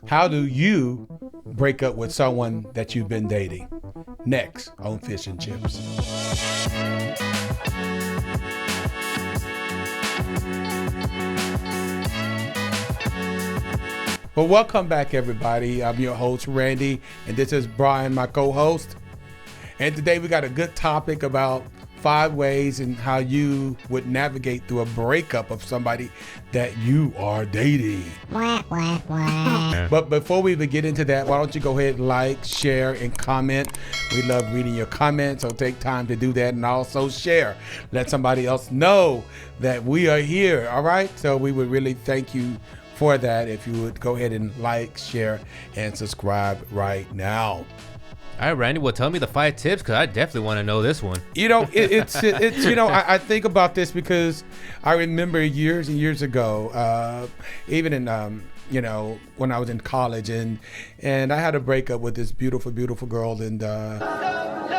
How do you break up with someone that you've been dating? Next on Fish and Chips. Well, welcome back, everybody. I'm your host, Randy, and this is Brian, my co-host. And today we got a good topic about 5 ways in how you would navigate through a breakup of somebody that you are dating. But before we even get into that, why don't you go ahead, like, share, and comment. We love reading your comments, so take time to do that, and also share. Let somebody else know that we are here, all right? So we would really thank you for that if you would go ahead and like, share, and subscribe right now. All right, Randy, well, tell me the 5 tips, because I definitely want to know this one. You know, it's you know, I think about this because I remember years and years ago, even in, you know, when I was in college, and I had a breakup with this beautiful, beautiful girl, and Wow.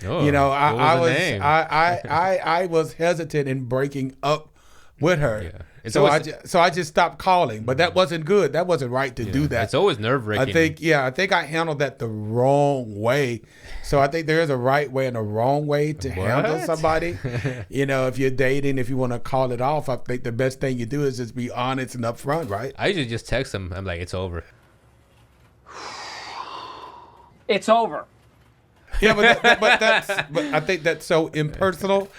you know, I I was hesitant in breaking up with her. Yeah. So I just stopped calling, but that wasn't good. That wasn't right to do that. It's always nerve-wracking. I think I handled that the wrong way. So I think there is a right way and a wrong way to handle somebody. You know, if you're dating, if you want to call it off, I think the best thing you do is just be honest and upfront, right? I usually just text them. I'm like, it's over. It's over. Yeah, but I think that's so impersonal.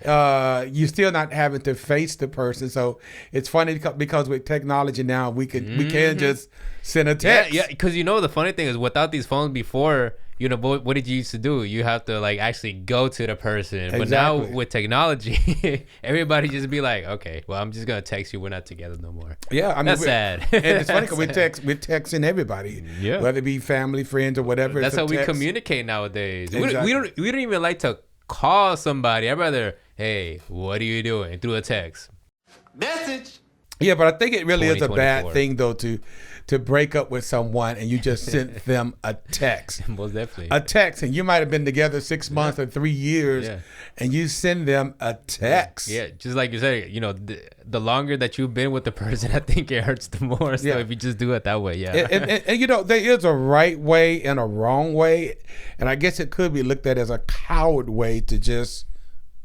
You're still not having to face the person. So it's funny because with technology now, we can just send a text. Yeah, because you know the funny thing is without these phones before, you know, what did you used to do? You have to like actually go to the person. Exactly. But now with technology, everybody just be like, okay, well, I'm just gonna text you. We're not together no more. Yeah, I mean, that's sad. And it's funny because we're texting everybody, whether it be family, friends, or whatever. That's how we communicate nowadays. Exactly. We don't even like to call somebody. I'd rather, hey, what are you doing? Through a text. Message. Yeah, but I think it really is a bad 2024. thing though to break up with someone and you just sent them a text. Most definitely. A text, and you might have been together 6 months or 3 years, and you send them a text. Yeah, just like you said, you know, the longer that you've been with the person, I think it hurts the more. So if you just do it that way, And you know, there is a right way and a wrong way, and I guess it could be looked at as a coward way to just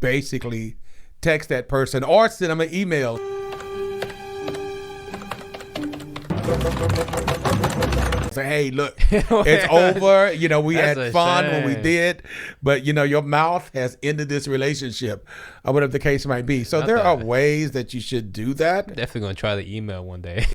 basically text that person or send them an email. Say, hey, look, it's over. You know, we had fun when we did, but you know, your mouth has ended this relationship, or whatever the case might be. So there are ways that you should do that. Definitely gonna try the email one day.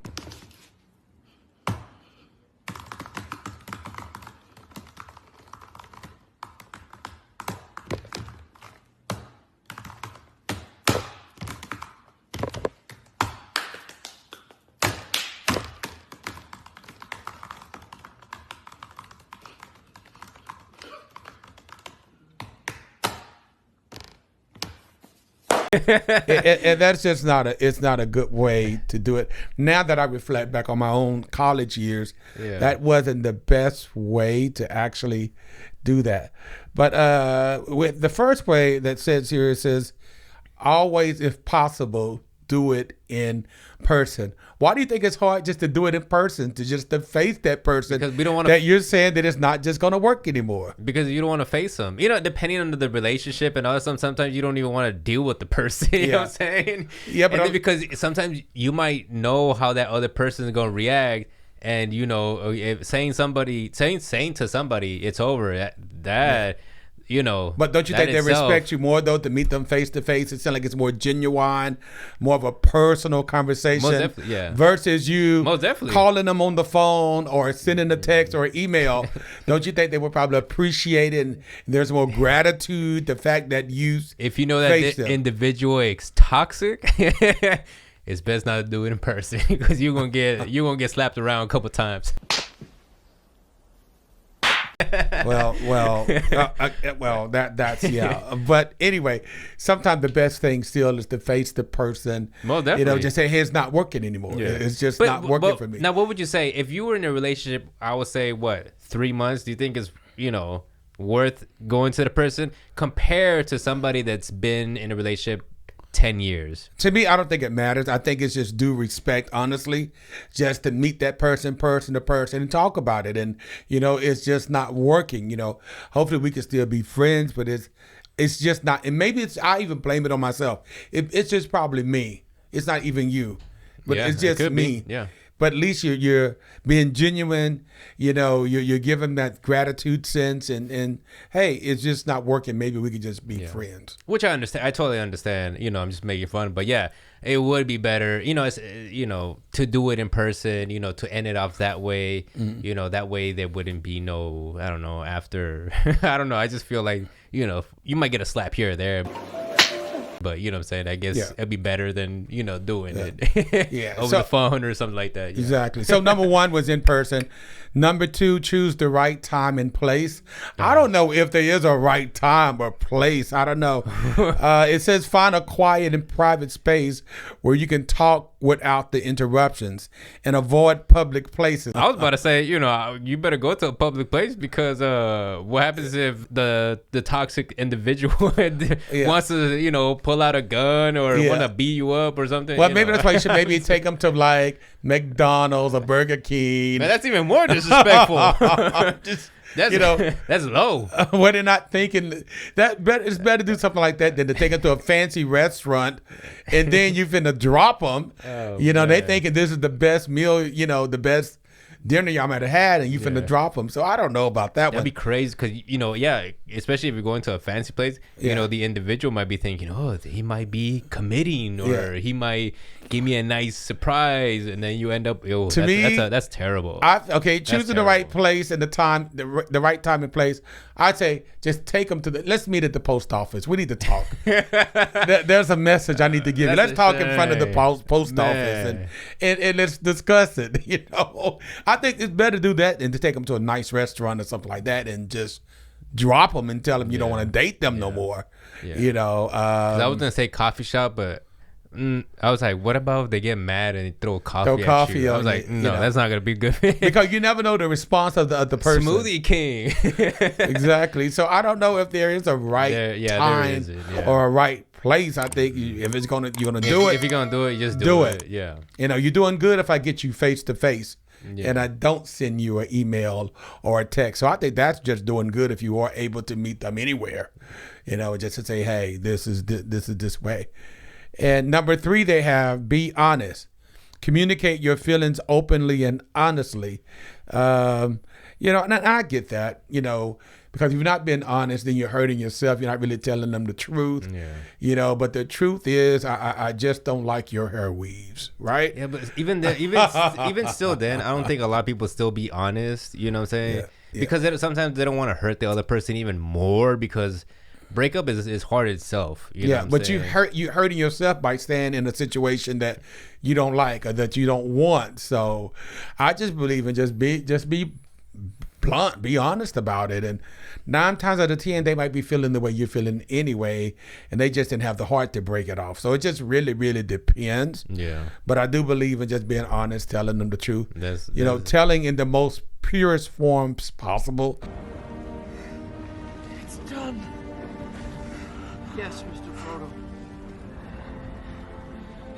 And that's just it's not a good way to do it. Now that I reflect back on my own college years, that wasn't the best way to actually do that. But with the first way that says here, it says, always, if possible, do it in person. Why do you think it's hard just to do it in person, to face that person? Because we don't want that you're saying that it's not just going to work anymore. Because you don't want to face them. You know, depending on the relationship and all that, sometimes you don't even want to deal with the person. You know what I'm saying? Yeah, but because sometimes you might know how that other person is going to react, and you know, if saying to somebody it's over, that you know. But don't you think they respect you more though to meet them face to face? It sounds like it's more genuine, more of a personal conversation. Most definitely, yeah. Versus you Most definitely calling them on the phone or sending a text or email. Don't you think they would probably appreciate it? And there's more gratitude, the fact that you if you know that the individual is toxic. It's best not to do it in person because you're gonna get slapped around a couple times. That's yeah. But anyway, sometimes the best thing still is to face the person. Well, definitely. You know, just say, hey, it's not working anymore. Yeah. It's just not working for me. Now, what would you say if you were in a relationship? I would say 3 months. Do you think is worth going to the person compared to somebody that's been in a relationship 10 years. To me, I don't think it matters. I think it's just due respect, honestly, just to meet that person to person and talk about it. And, it's just not working. Hopefully we can still be friends, but it's just not. And maybe I even blame it on myself. It's just probably me. It's not even you, but it's just me. Yeah. But at least you're being genuine, you're giving that gratitude sense and hey, it's just not working. Maybe we could just be friends. Which I understand. I totally understand. I'm just making fun. But yeah, it would be better, it's, to do it in person, to end it off that way, that way there wouldn't be no, I don't know, after, I don't know. I just feel like, you might get a slap here or there. But you know what I'm saying? I guess it'd be better than, doing it over the phone or something like that. Yeah. Exactly. So number 1 was in person. Number 2, choose the right time and place. I don't know if there is a right time or place. I don't know. It says find a quiet and private space where you can talk without the interruptions and avoid public places. I was about to say, you better go to a public place because what happens if the toxic individual wants to, pull out a gun or want to beat you up or something? Well, maybe that's why you should maybe take them to like McDonald's or Burger King. Man, that's even more disrespectful. That's low. When they're not thinking it's better to do something like that than to take them to a fancy restaurant and then you finna drop them. They thinking this is the best meal, the best dinner y'all might have had, and you finna drop them. So I don't know about that one. That'd be crazy because, especially if you're going to a fancy place, the individual might be thinking, oh, he might be committing or he might give me a nice surprise, and then you end up, that's terrible. Choosing the right place and the time, the right time and place. I'd say just take them let's meet at the post office. We need to talk. There's a message I need to give you. Let's talk in front of the post office and let's discuss it. I think it's better to do that than to take them to a nice restaurant or something like that and just drop them and tell them you don't want to date them no more. I was gonna say coffee shop, but I was like, what about if they get mad and they throw coffee at you? I was like, no, that's not gonna be good. Because you never know the response of the person. Smoothie king. Exactly. So I don't know if there is a right time or a right place. I think if you're gonna do it. If you're gonna do it, just do it. Yeah. You're doing good if I get you face to face. And I don't send you an email or a text. So I think that's just doing good if you are able to meet them anywhere, just to say, hey, this is this way. And number 3, they have be honest. Communicate your feelings openly and honestly. And I get that, because if you're not being honest, then you're hurting yourself. You're not really telling them the truth. Yeah. But the truth is, I just don't like your hair weaves, right? Yeah, but even still, then I don't think a lot of people still be honest. You know what I'm saying? Yeah. Because sometimes they don't want to hurt the other person even more because breakup is hard itself. You know what I'm but saying? you're hurting yourself by staying in a situation that you don't like or that you don't want. So I just believe in just be blunt, be honest about it. And 9 times out of 10, they might be feeling the way you're feeling anyway, and they just didn't have the heart to break it off. So it just really, really depends. Yeah. But I do believe in just being honest, telling them the truth. Telling in the most purest forms possible. It's done. Yes, Mr. Frodo.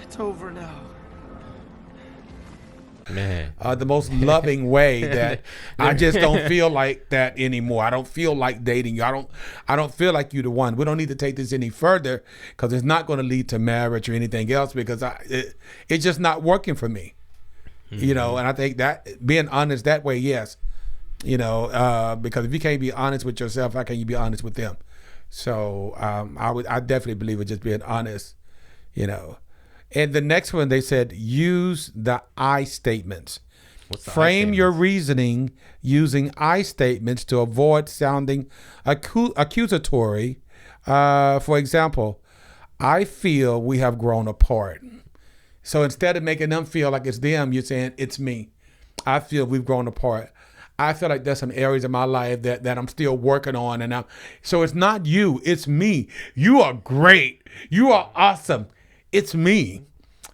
It's over now. Man. The most loving way that I just don't feel like that anymore. I don't feel like dating you. I don't feel like you're the one. We don't need to take this any further because it's not going to lead to marriage or anything else because it's just not working for me. And I think that being honest that way, yes, because if you can't be honest with yourself, how can you be honest with them? So I definitely believe in just being honest, And the next one, they said, use the I statements. Frame your reasoning using I statements to avoid sounding accusatory. For example, I feel we have grown apart. So instead of making them feel like it's them, you're saying it's me. I feel we've grown apart. I feel like there's some areas of my life that I'm still working on. So it's not you, it's me. You are great. You are awesome. It's me.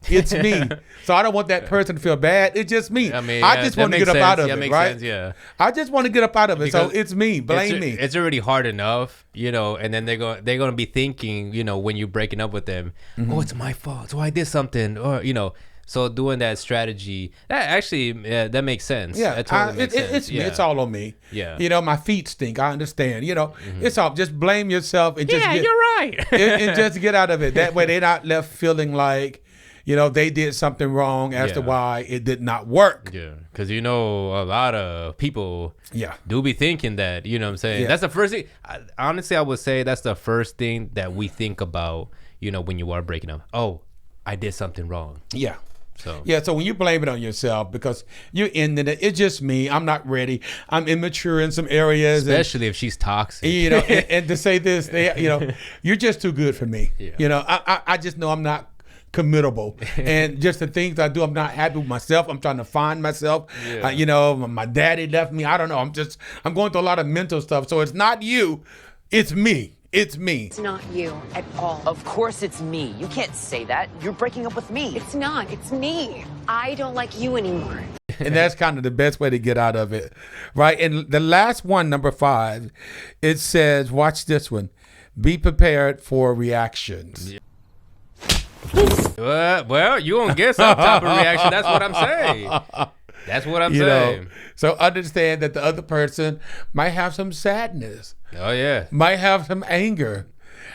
It's me. So I don't want that person to feel bad. It's just me. I mean, I just want to get up out of it, right? Sense, yeah. I just want to get up out of it. Because so it's me. Blame me. It's already hard enough, and then they're going to be thinking, when you're breaking up with them, oh, it's my fault. So I did something, or so doing that strategy, that actually that makes sense. Yeah, that totally makes sense. It's all on me. Yeah. My feet stink. I understand. It's all, just blame yourself and just you're right. and just get out of it. That way they're not left feeling like, they did something wrong as to why it did not work. Yeah, because a lot of people do be thinking that, what I'm saying? Yeah. That's the first thing. Honestly, I would say that's the first thing that we think about, when you are breaking up. Oh, I did something wrong. Yeah. So so when you blame it on yourself because you're ending it, it's just me. I'm not ready. I'm immature in some areas. Especially if she's toxic. And to say this, you're just too good for me. Yeah. I just know I'm not committable. And just the things I do, I'm not happy with myself. I'm trying to find myself. Yeah. My daddy left me. I don't know. I'm going through a lot of mental stuff. So it's not you. It's me. It's me. It's not you at all. Of course it's me. You can't say that. You're breaking up with me. It's not. It's me. I don't like you anymore. And that's kind of the best way to get out of it, right? And the last one, number 5, it says, watch this one, be prepared for reactions. Well, you won't get some type of reaction. That's what I'm saying. That's what I'm saying. So understand that the other person might have some sadness. Oh yeah. Might have some anger.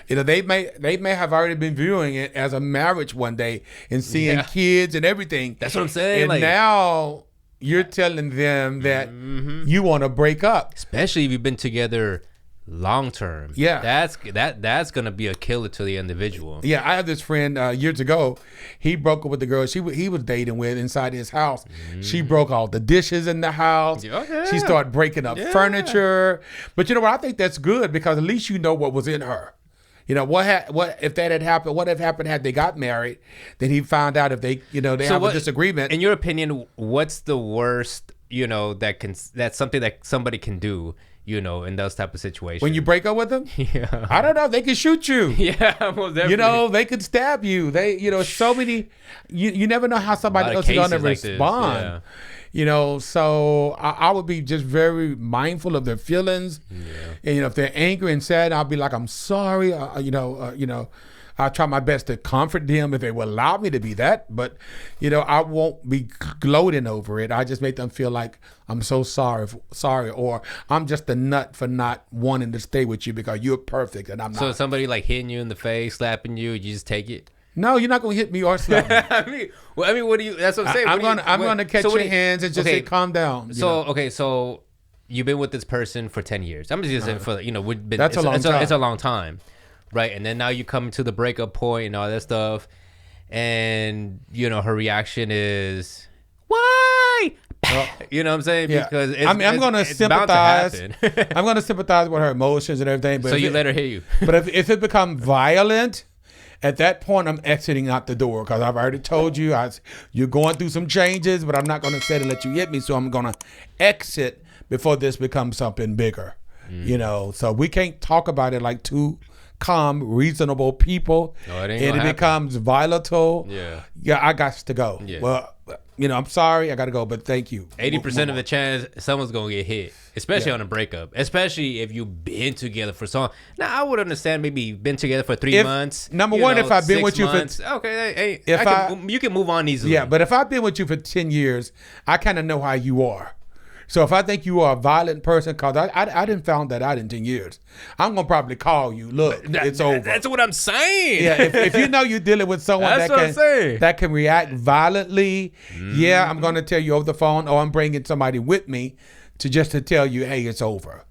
They may have already been viewing it as a marriage one day and seeing kids and everything. That's what I'm saying. And now you're telling them that you want to break up. Especially if you've been together long term. Yeah. That's gonna be a killer to the individual. Yeah, I have this friend years ago. He broke up with the girl he was dating with inside his house. She broke all the dishes in the house. Okay. She started breaking up furniture. But you know what? I think that's good because at least you know what was in her. What if that had happened? What had happened had they got married? Then he found out if they they have a disagreement. In your opinion, what's the worst that's something that somebody can do? In those type of situations. When you break up with them? Yeah. I don't know. They can shoot you. Yeah, most definitely. They could stab you. They, so many, you never know how somebody else is going to respond. So I would be just very mindful of their feelings. Yeah. And if they're angry and sad, I'll be like, I'm sorry. I'll try my best to comfort them if they will allow me to be that. But, I won't be gloating over it. I just make them feel like I'm so sorry, or I'm just a nut for not wanting to stay with you because you're perfect and I'm not. So somebody like hitting you in the face, slapping you, you just take it? No, you're not gonna hit me or slap me. I mean, what do you? That's what I'm saying. I'm gonna catch your hands and just say, calm down. So you've been with this person for 10 years. I'm just saying we've been. That's a long time. It's a long time, right? And then now you come to the breakup point and all that stuff, and her reaction is why? You know what I'm saying? Yeah. Because I'm gonna sympathize. I'm gonna sympathize with her emotions and everything. But so you let her hit you. But if it becomes violent. At that point, I'm exiting out the door because I've already told you you're going through some changes, but I'm not going to sit and let you hit me. So I'm going to exit before this becomes something bigger. So we can't talk about it like two calm, reasonable people. No, it ain't and it happen. Becomes volatile. Yeah, I got to go. Yeah. Well, I'm sorry, I got to go, but thank you. 80% of the chance someone's going to get hit, especially on a breakup, especially if you've been together for so long. Now, I would understand maybe you've been together for 3 months. Number one, if I've been 6 with you months, for... Okay, If you can move on easily. Yeah, but if I've been with you for 10 years, I kind of know how you are. So if I think you are a violent person, because I didn't found that out in 10 years, I'm going to probably call you. Look, it's over. That's what I'm saying. Yeah, if you know you're dealing with someone that can react violently, I'm going to tell you over the phone, or I'm bringing somebody with me to tell you, hey, it's over.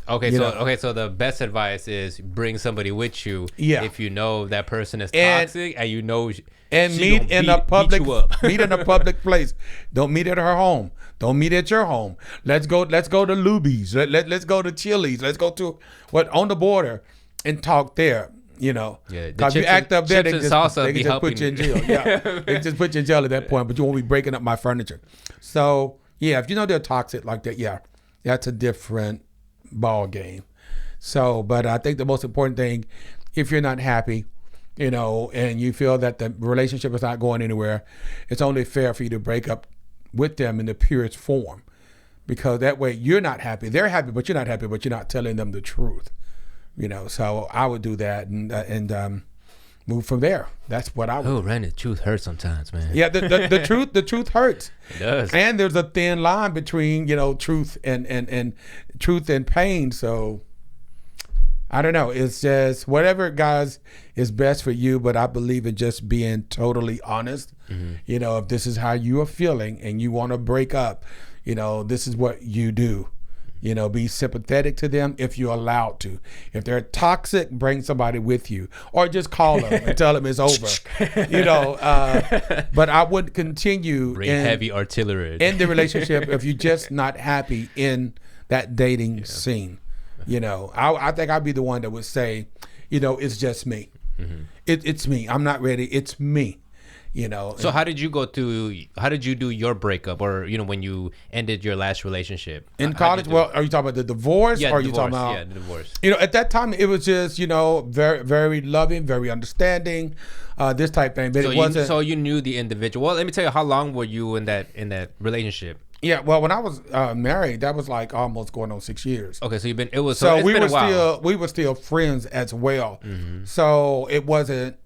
Okay, so the best advice is bring somebody with you if you know that person is toxic and meet in a public place. Don't meet at her home. Don't meet at your home. Let's go to Luby's. Let's go to Chili's. Let's go to on the border and talk there. Because you act up there, they can just put you in jail. Yeah, they can just put you in jail at that point. But you won't be breaking up my furniture. So if you know they're toxic like that, that's a different ball game. So, but I think the most important thing, if you're not happy, you know, and you feel that the relationship is not going anywhere, it's only fair for you to break up with them in the purest form, because that way you're not happy, they're happy, but you're not happy, but you're not telling them the truth, you know. So I would do that and move from there. That's what I would. Oh, Randy, the truth hurts sometimes, man. Yeah, the truth hurts. It does. And there's a thin line between, you know, truth and truth and pain. So I don't know. It's just whatever, guys, is best for you. But I believe in just being totally honest. You know, if this is how you are feeling and you want to break up, you know, this is what you do. You know, be sympathetic to them if you're allowed to. If they're toxic, bring somebody with you, or just call them and tell them it's over. You know, but I would continue Bring heavy artillery in the relationship if you're just not happy in that dating scene. You know, I think I'd be the one that would say, you know, it's just me. It's me. I'm not ready. It's me. You know. So how did you do your breakup, or, you know, when you ended your last relationship in college? Well, are you talking about the divorce? Yeah, or are you talking about the divorce? You know, at that time it was just, you know, very, very loving, very understanding, this type thing. But So it wasn't. so you knew the individual. Well, let me tell you, how long were you in that relationship? Yeah, well, when I was married, that was like almost going on 6 years. Okay, so it's So it's we been were a while. we were still friends as well. So it wasn't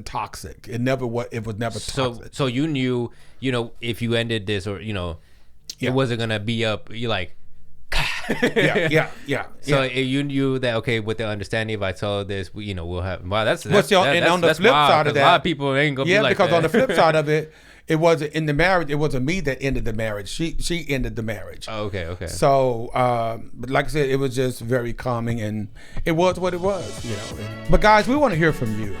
toxic. It was never toxic. So you knew, you know, if you ended this, or, you know, it wasn't gonna be up. You like. yeah. So you knew that, okay, with the understanding, if I tell this, you know, we'll have. Wow, that's and on the flip wild, side of that, a lot of people ain't gonna be like because that. on the flip side of it, it wasn't in the marriage. It wasn't me that ended the marriage. She ended the marriage. Oh, okay. So, but like I said, it was just very calming, and it was what it was, you know. But guys, we want to hear from you.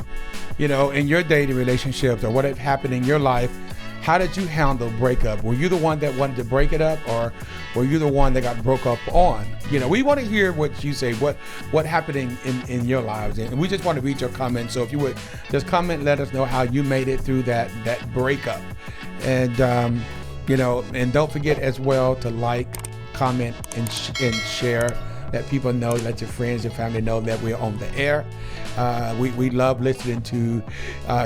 You know, in your dating relationships, or what had happened in your life, how did you handle breakup? Were you the one that wanted to break it up, or were you the one that got broke up on? You know, we want to hear what you say, what happened in your lives, and we just want to read your comments. So if you would just comment, let us know how you made it through that breakup, and you know, and don't forget as well to like, comment, and share. Let people know, let your friends, your family know that we're on the air. We love listening to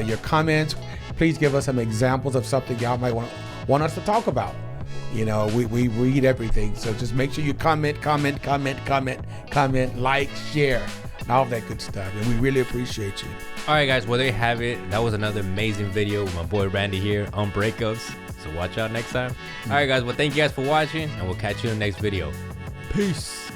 your comments. Please give us some examples of something y'all might want us to talk about. You know, we read everything. So just make sure you comment, like, share, and all of that good stuff. And we really appreciate you. All right, guys. Well, there you have it. That was another amazing video with my boy Randy here on Breakups. So watch out next time. All right, guys. Well, thank you guys for watching, and we'll catch you in the next video. Peace.